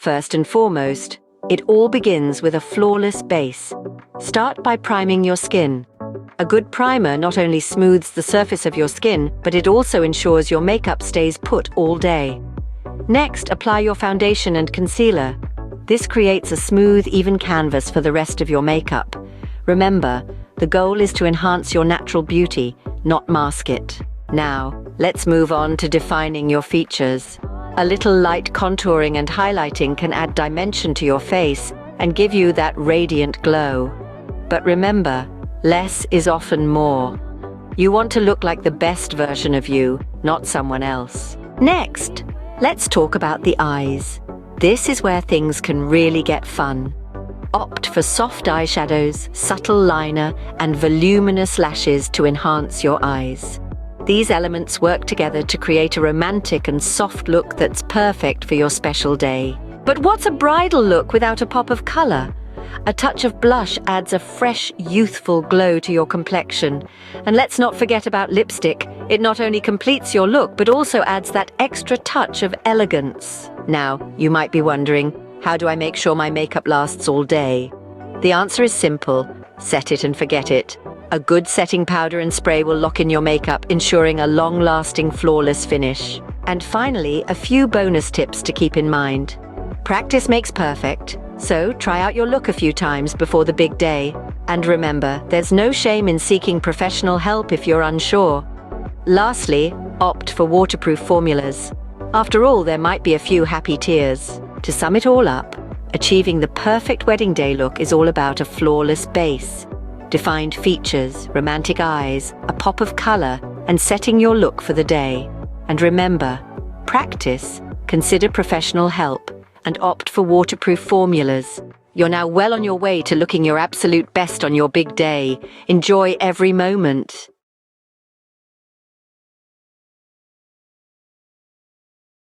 First and foremost, it all begins with a flawless base. Start by priming your skin. A good primer not only smooths the surface of your skin, but it also ensures your makeup stays put all day. Next, apply your foundation and concealer. This creates a smooth, even canvas for the rest of your makeup. Remember, the goal is to enhance your natural beauty, not mask it. Now, let's move on to defining your features. A little light contouring and highlighting can add dimension to your face and give you that radiant glow. But remember, less is often more. You want to look like the best version of you, not someone else. Next, let's talk about the eyes. This is where things can really get fun. Opt for soft eyeshadows, subtle liner, and voluminous lashes to enhance your eyes. These elements work together to create a romantic and soft look that's perfect for your special day. But what's a bridal look without a pop of color? A touch of blush adds a fresh, youthful glow to your complexion. And let's not forget about lipstick. It not only completes your look, but also adds that extra touch of elegance. Now, you might be wondering, how do I make sure my makeup lasts all day? The answer is simple. Set it and forget it. A good setting powder and spray will lock in your makeup, ensuring a long-lasting, flawless finish. And finally, a few bonus tips to keep in mind. Practice makes perfect, so try out your look a few times before the big day. And remember, there's no shame in seeking professional help if you're unsure. Lastly, opt for waterproof formulas. After all, there might be a few happy tears. To sum it all up, achieving the perfect wedding day look is all about a flawless base, defined features, romantic eyes, a pop of color, and setting your look for the day. And remember, practice, consider professional help, and opt for waterproof formulas. You're now well on your way to looking your absolute best on your big day. Enjoy every moment.